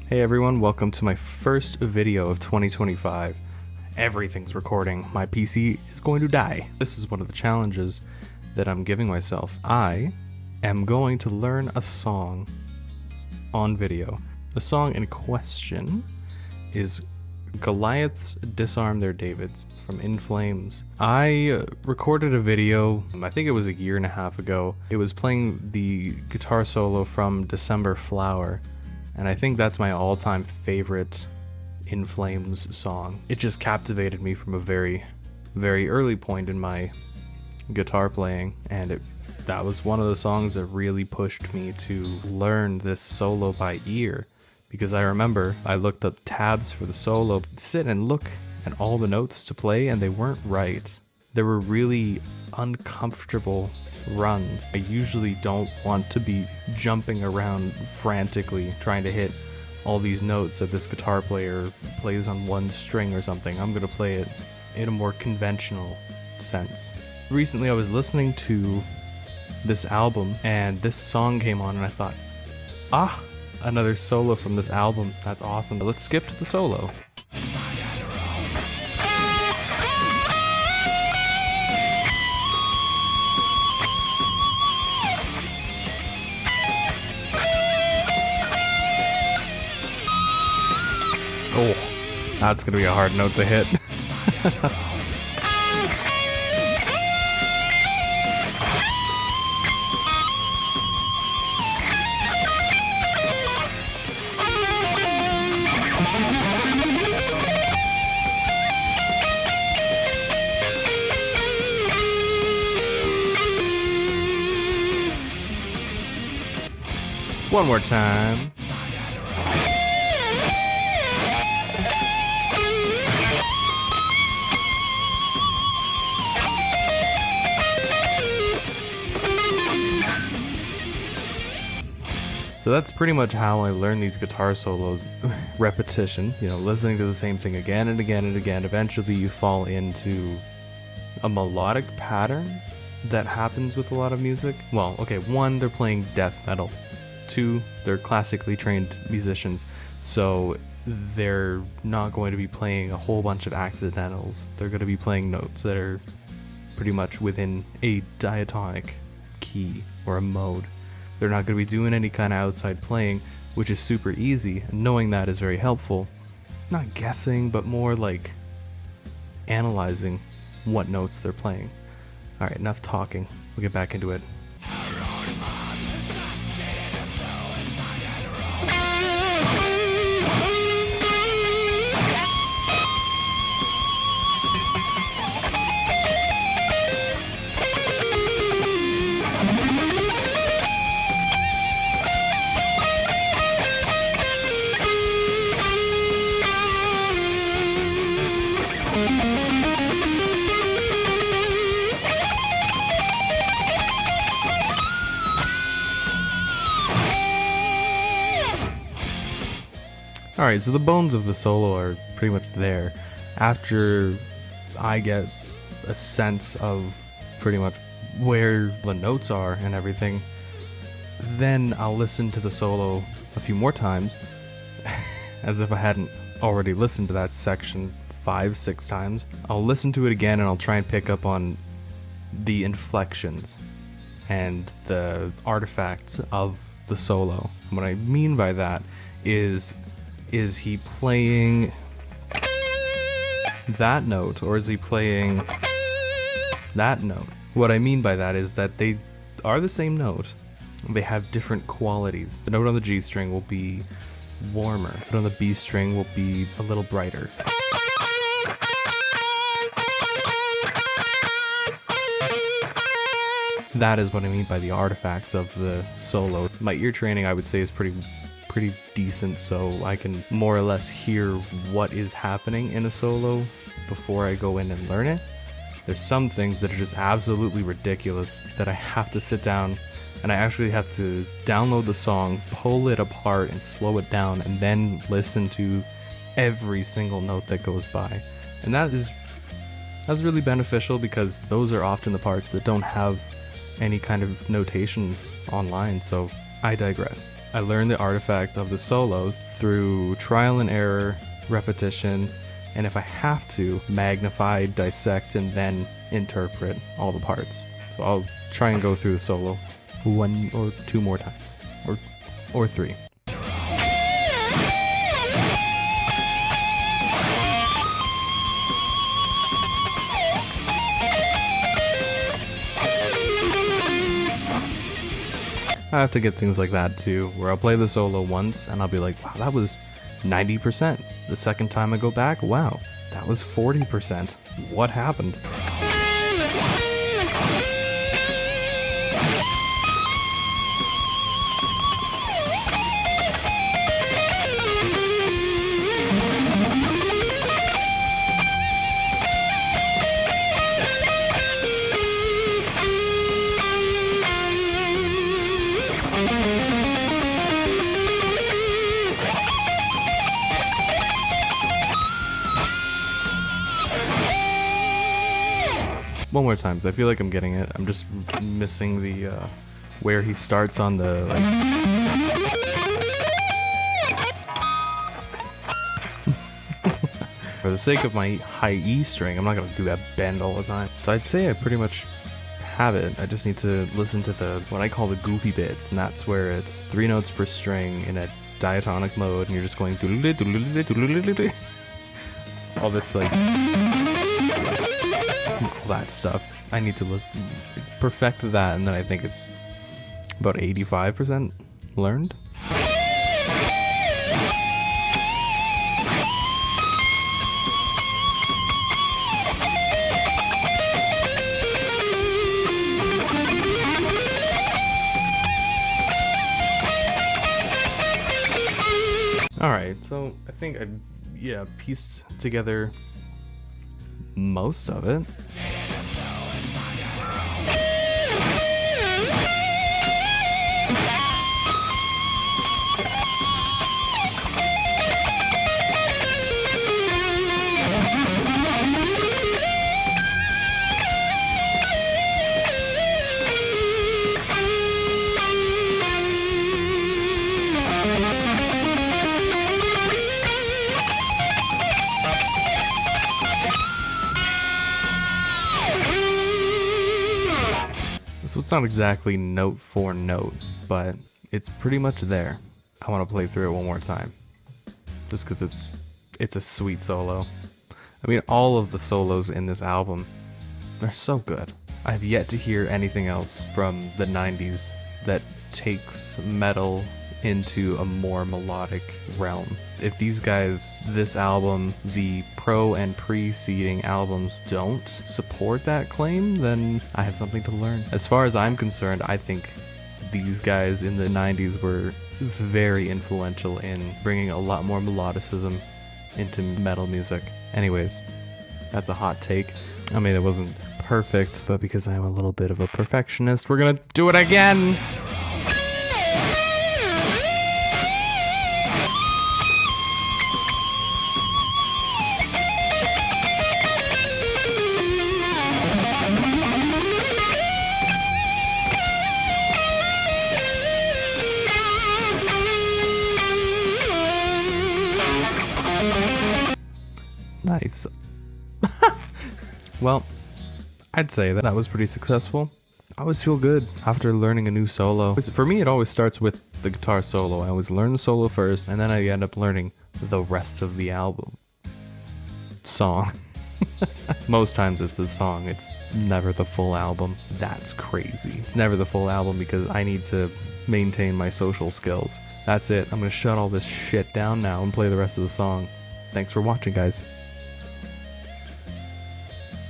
Hey everyone, welcome to my first video of 2025. Everything's recording. My PC is going to die. This is one of the challenges that I'm giving myself. I am going to learn a song on video. The song in question is Goliaths Disarm Their Davids from In Flames. I recorded a video, I think it was a year and a half ago. It was playing the guitar solo from December Flower. And I think that's my all-time favorite In Flames song. It just captivated me from a very, very early point in my guitar playing, and that was one of the songs that really pushed me to learn this solo by ear. Because I remember I looked up tabs for the solo, sit and look at all the notes to play, and they weren't right. There were really uncomfortable runs. I usually don't want to be jumping around frantically trying to hit all these notes that this guitar player plays on one string or something. I'm gonna play it in a more conventional sense. Recently I was listening to this album and this song came on and I thought, another solo from this album. That's awesome. Let's skip to the solo. Oh, that's gonna be a hard note to hit. One more time. So that's pretty much how I learn these guitar solos. Repetition, listening to the same thing again and again and again. Eventually you fall into a melodic pattern that happens with a lot of music. Well, okay, one, they're playing death metal. Two, they're classically trained musicians, so they're not going to be playing a whole bunch of accidentals. They're going to be playing notes that are pretty much within a diatonic key or a mode. They're not going to be doing any kind of outside playing, which is super easy. And knowing that is very helpful. Not guessing, but more like analyzing what notes they're playing. Alright, enough talking. We'll get back into it. Alright, so the bones of the solo are pretty much there. After I get a sense of pretty much where the notes are and everything, then I'll listen to the solo a few more times, as if I hadn't already listened to that section 5-6 times. I'll listen to it again and I'll try and pick up on the inflections and the artifacts of the solo. What I mean by that is he playing that note or is he playing that note? What I mean by that is that they are the same note. They have different qualities. The note on the G string will be warmer. The note on the B string will be a little brighter. That is what I mean by the artifacts of the solo. My ear training, I would say, is pretty decent, so I can more or less hear what is happening in a solo before I go in and learn it. There's some things that are just absolutely ridiculous that I have to sit down and I actually have to download the song, pull it apart and slow it down, and then listen to every single note that goes by. And that's really beneficial because those are often the parts that don't have any kind of notation online, so I digress. I learn the artifacts of the solos through trial and error, repetition, and if I have to, magnify, dissect, and then interpret all the parts. So I'll try and go through the solo 1 or 2 more times, or 3. I have to get things like that too, where I'll play the solo once and I'll be like, wow, that was 90%. The second time I go back, wow, that was 40%. What happened? One more time, 'cause I feel like I'm getting it. I'm just missing the where he starts on the For the sake of my high E string, I'm not gonna do that bend all the time. So I'd say I pretty much have it. I just need to listen to the what I call the goofy bits, and that's where it's 3 notes per string in a diatonic mode, and you're just going all this like all that stuff. I need to perfect that, and then I think it's about 85% learned. Alright, so I think I pieced together most of it. So it's not exactly note for note, but it's pretty much there. I want to play through it one more time, just because it's a sweet solo. I mean, all of the solos in this album are so good. I've yet to hear anything else from the 90s that takes metal into a more melodic realm. If these guys, this album, the pro and preceding albums don't support that claim, then I have something to learn. As far as I'm concerned, I think these guys in the 90s were very influential in bringing a lot more melodicism into metal music. Anyways, that's a hot take. I mean, it wasn't perfect, but because I'm a little bit of a perfectionist, we're gonna do it again! Nice. Well, I'd say that was pretty successful. I always feel good after learning a new solo. For me, it always starts with the guitar solo. I always learn the solo first, and then I end up learning the rest of the album. Song. Most times it's the song. It's never the full album. That's crazy. It's never the full album because I need to maintain my social skills. That's it. I'm gonna shut all this shit down now and play the rest of the song. Thanks for watching, guys.